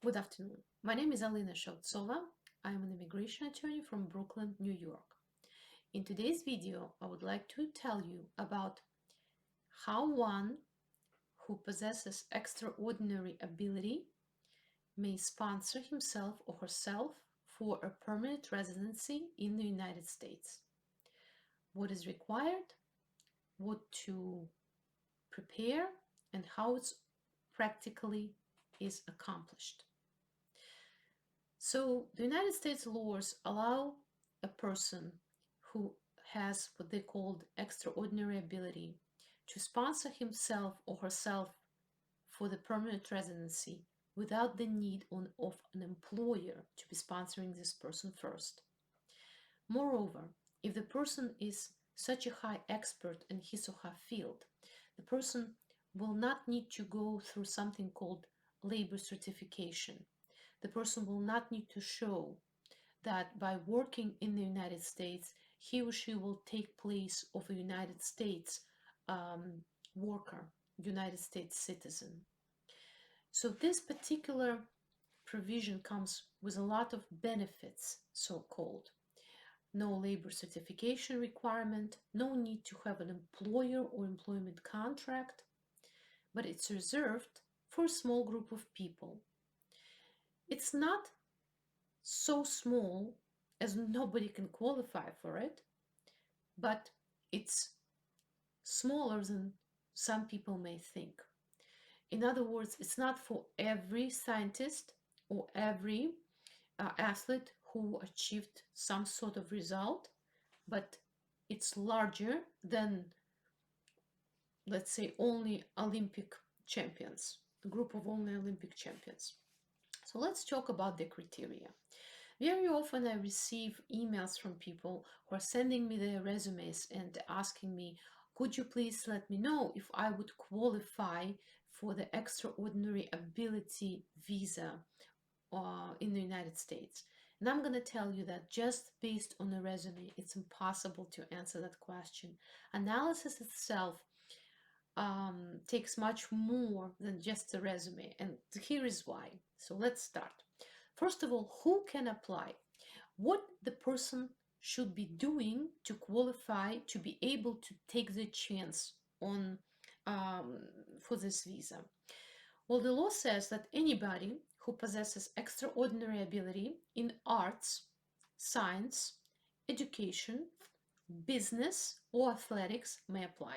Good afternoon. My name is Alina Sheltsova. I am an immigration attorney from Brooklyn, New York. In today's video, I would like to tell you about how one who possesses extraordinary ability may sponsor himself or herself for a permanent residency in the United States. What is required, what to prepare, and how it's practically is accomplished. So the United States laws allow a person who has what they called extraordinary ability to sponsor himself or herself for the permanent residency without the need of an employer to be sponsoring this person first. Moreover, if the person is such a high expert in his or her field, the person will not need to go through something called labor certification. The person will not need to show that by working in the United States, he or she will take place of a United States worker, United States citizen. So this particular provision comes with a lot of benefits, so-called. No labor certification requirement, no need to have an employer or employment contract, but it's reserved for a small group of people. It's not so small as nobody can qualify for it, but it's smaller than some people may think. In other words, it's not for every scientist or every athlete who achieved some sort of result, but it's larger than, let's say, only Olympic champions, a group of only Olympic champions. So let's talk about the criteria. Very often I receive emails from people who are sending me their resumes and asking me, could you please let me know if I would qualify for the extraordinary ability visa in the United States? And I'm going to tell you that just based on a resume, it's impossible to answer that question. Analysis itself takes much more than just a resume, and here is why. So let's start. First of all, who can apply? What the person should be doing to qualify to be able to take the chance on for this visa? Well, the law says that anybody who possesses extraordinary ability in arts, science, education, business, or athletics may apply.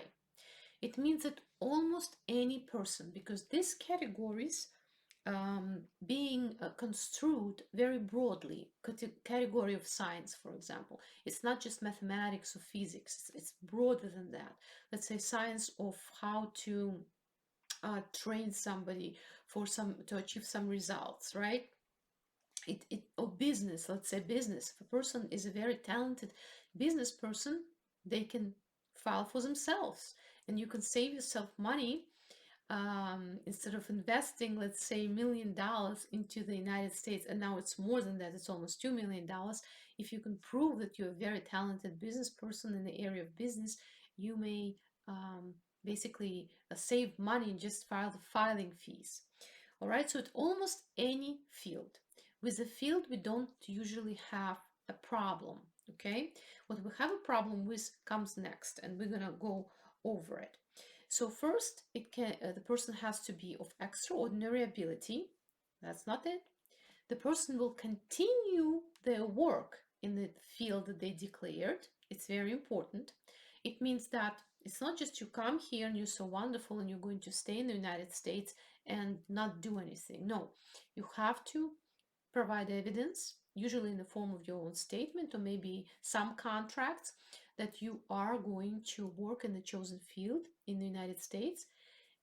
It means that almost any person, because these categories being construed very broadly, category of science, for example, it's not just mathematics or physics, it's broader than that. Let's say science of how to train somebody to achieve some results, right? Or business, let's say business. If a person is a very talented business person, they can file for themselves, and you can save yourself money instead of investing, let's say, $1 million into the United States, and now it's more than that, it's almost $2 million. If you can prove that you're a very talented business person in the area of business, you may basically save money and just file the filing fees. All right, so it's almost any field. With the field, we don't usually have a problem, okay? What we have a problem with comes next, and we're gonna go over it. So first, the person has to be of extraordinary ability. That's not it. The person will continue their work in the field that they declared. It's very important. It means that it's not just you come here and you're so wonderful and you're going to stay in the United States and not do anything. No, you have to provide evidence, usually in the form of your own statement or maybe some contracts, that you are going to work in the chosen field in the United States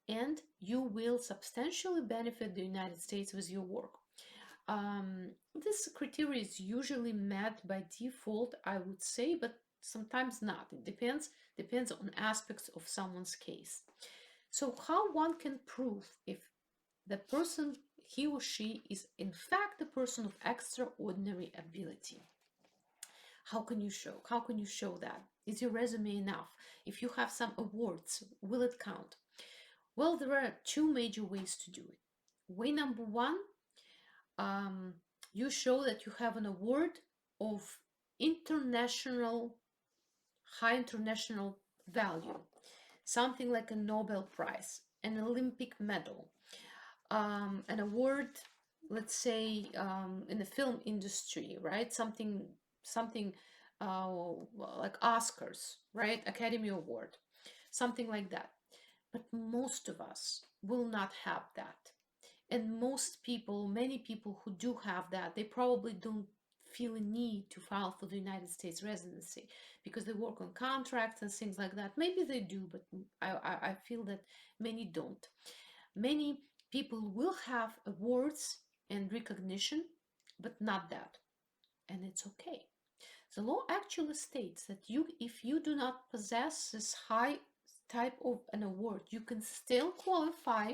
and you will substantially benefit the United States with your work. This criteria is usually met by default, I would say, but sometimes not. It depends on aspects of someone's case. So how one can prove if the person, he or she, is in fact a person of extraordinary ability? How can you show that? Is your resume enough? If you have some awards, will it count? Well, there are two major ways to do it. Way number one, um, you show that you have an award of international, high international value, something like a Nobel Prize, an Olympic medal, an award, let's say, in the film industry, right? Something like Oscars, right? Academy Award, something like that. But most of us will not have that. And most people, many people who do have that, they probably don't feel a need to file for the United States residency because they work on contracts and things like that. Maybe they do, but I feel that many don't. Many people will have awards and recognition, but not that. And it's okay. The law actually states that if you do not possess this high type of an award, you can still qualify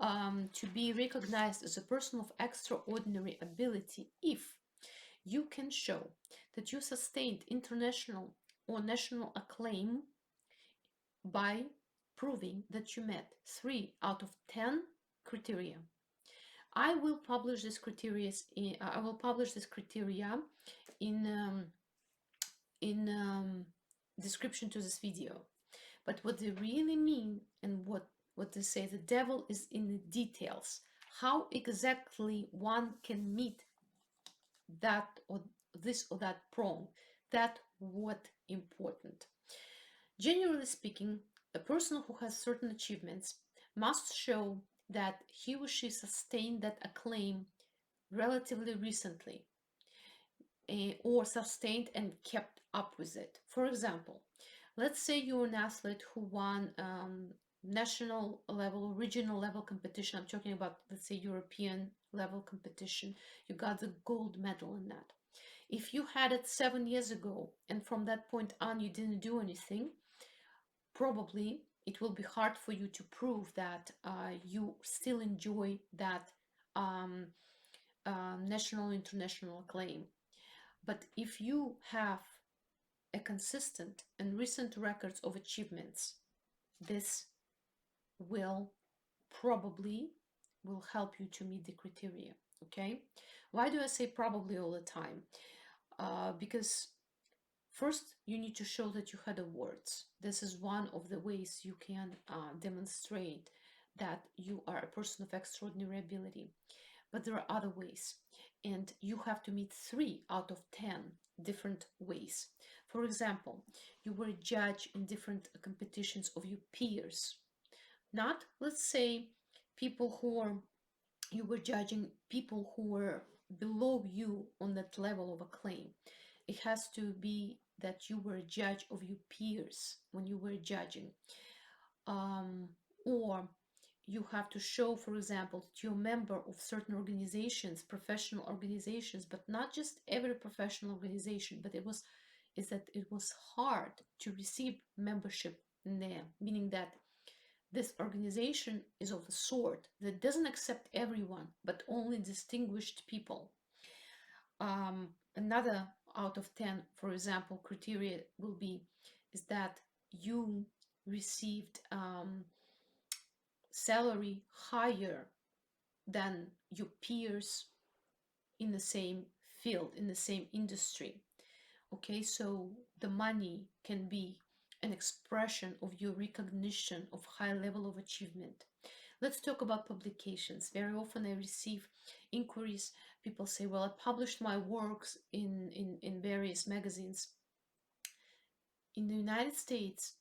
to be recognized as a person of extraordinary ability if you can show that you sustained international or national acclaim by proving that you met 3 out of 10 criteria. I will publish this criteria in description to this video. But what they really mean and what they say, the devil is in the details. How exactly one can meet that or this or that prong, that what important. Generally speaking, a person who has certain achievements must show that he or she sustained that acclaim relatively recently, or sustained and kept up with it. For example, let's say you're an athlete who won national level, regional level competition. I'm talking about, let's say, European level competition. You got the gold medal in that. If you had it 7 years ago and from that point on you didn't do anything, probably it will be hard for you to prove that you still enjoy that um, national, international acclaim. But if you have a consistent and recent records of achievements, this will probably will help you to meet the criteria. Okay, why do I say probably all the time? Because first you need to show that you had awards. This is one of the ways you can demonstrate that you are a person of extraordinary ability. But there are other ways, and you have to meet 3 out of 10 different ways. For example, you were a judge in different competitions of your peers, not, let's say, people who are, you were judging people who were below you on that level of acclaim. It has to be that you were a judge of your peers when you were judging. Or you have to show, for example, that you're a member of certain organizations, professional organizations, but not just every professional organization, but it was hard to receive membership in there, meaning that this organization is of a sort that doesn't accept everyone, but only distinguished people. Another out of 10, for example, criteria will be is that you received salary higher than your peers in the same field, in the same industry. Okay, so the money can be an expression of your recognition of high level of achievement. Let's talk about publications. Very often I receive inquiries. People say, well, I published my works in various magazines. In the United States,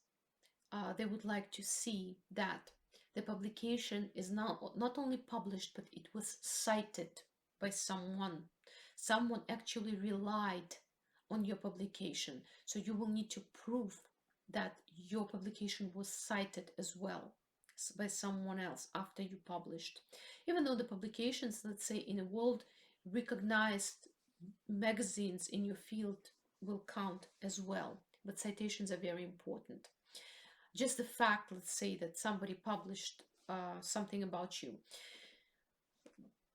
they would like to see that the publication is not only published, but it was cited by someone. Someone actually relied on your publication. So you will need to prove that your publication was cited as well by someone else after you published. Even though the publications, let's say in a world recognized magazines in your field will count as well, but citations are very important. Just the fact, let's say, that somebody published something about you,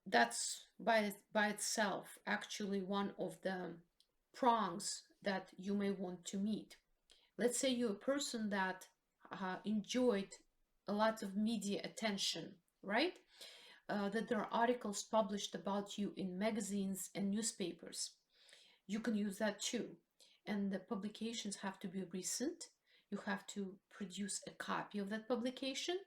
that's by itself actually one of the prongs that you may want to meet. Let's say you're a person that enjoyed a lot of media attention, right? that there are articles published about you in magazines and newspapers. You can use that too. And the publications have to be recent. You have to produce a copy of that publication.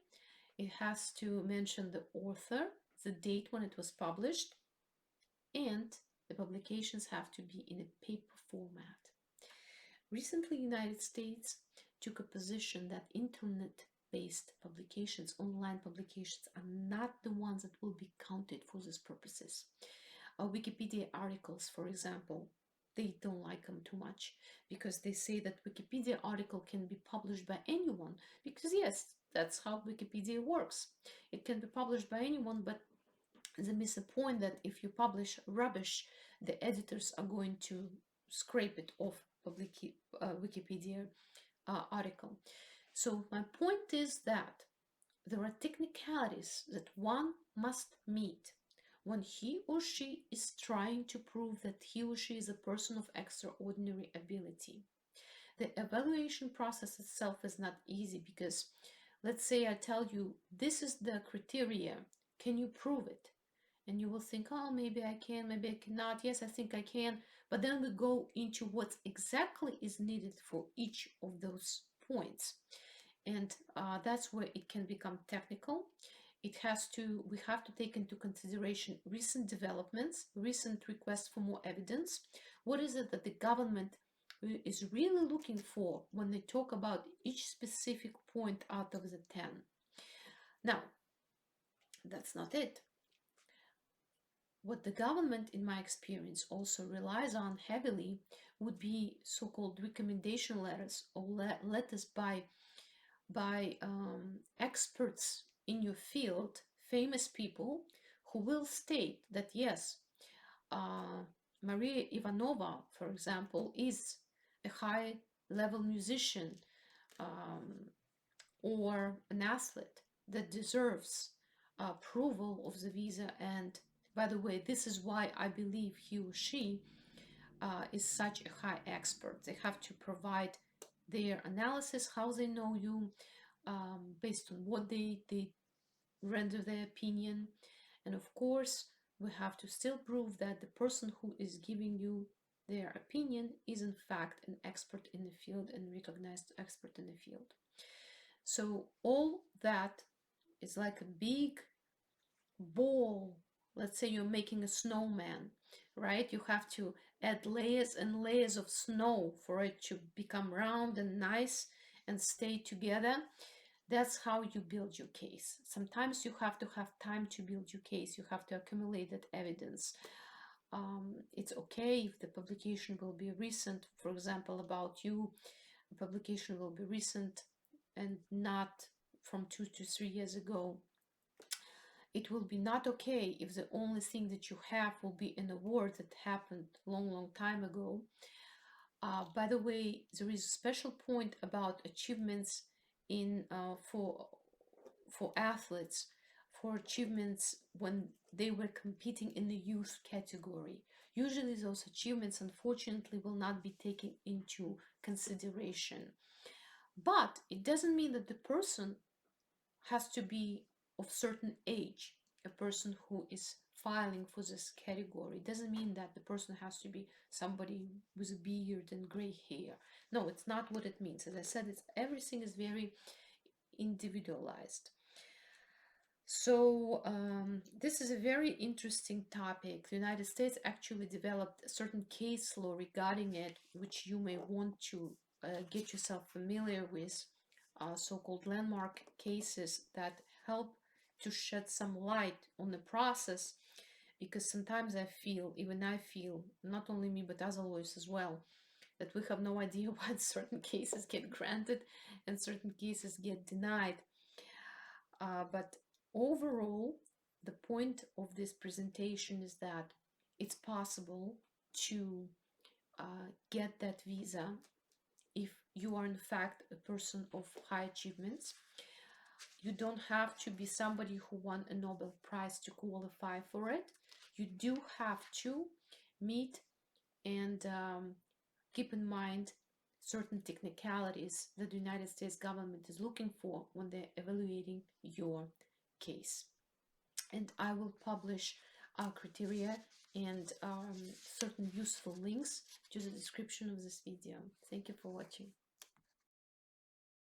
It has to mention the author, the date when it was published, and the publications have to be in a paper format. Recently, United States took a position that internet-based publications, online publications, are not the ones that will be counted for these purposes. Wikipedia articles, for example, they don't like them too much because they say that Wikipedia article can be published by anyone because yes, that's how Wikipedia works. It can be published by anyone, but they miss the point that if you publish rubbish, the editors are going to scrape it off Wikipedia article. So my point is that there are technicalities that one must meet when he or she is trying to prove that he or she is a person of extraordinary ability. The evaluation process itself is not easy because let's say I tell you this is the criteria, can you prove it? And you will think, oh, maybe I can, maybe I cannot. Yes, I think I can. But then we go into what exactly is needed for each of those points. And that's where it can become technical. We have to take into consideration recent developments, recent requests for more evidence. What is it that the government is really looking for when they talk about each specific point out of the 10? Now, that's not it. What the government, in my experience, also relies on heavily would be so-called recommendation letters or letters by experts in your field, famous people who will state that yes, Maria Ivanova, for example, is a high-level musician or an athlete that deserves approval of the visa. And by the way, this is why I believe he or she is such a high expert. They have to provide their analysis, how they know you, based on what they render their opinion. And of course, we have to still prove that the person who is giving you their opinion is in fact an expert in the field and recognized expert in the field. So all that is like a big ball. Let's say you're making a snowman, right? You have to add layers and layers of snow for it to become round and nice and stay together. That's how you build your case. Sometimes you have to have time to build your case. You have to accumulate that evidence. It's okay if the publication will be recent, for example, about you, the publication will be recent and not from 2 to 3 years ago. It will be not okay if the only thing that you have will be an award that happened long time ago. By the way, there is a special point about achievements in for athletes, for achievements when they were competing in the youth category. Usually those achievements, unfortunately, will not be taken into consideration. But it doesn't mean that the person has to be of certain age. A person who is filing for this category doesn't mean that the person has to be somebody with a beard and gray hair. No, it's not what it means. As I said, everything is very individualized. So this is a very interesting topic. The United States actually developed a certain case law regarding it, which you may want to get yourself familiar with, so-called landmark cases that help to shed some light on the process, because sometimes even I feel, not only me, but other lawyers as well, that we have no idea why certain cases get granted and certain cases get denied. But overall, the point of this presentation is that it's possible to get that visa if you are in fact a person of high achievements. You don't have to be somebody who won a Nobel Prize to qualify for it. You do have to meet and keep in mind certain technicalities that the United States government is looking for when they're evaluating your case. and I will publish our criteria and certain useful links to the description of this video. Thank you for watching.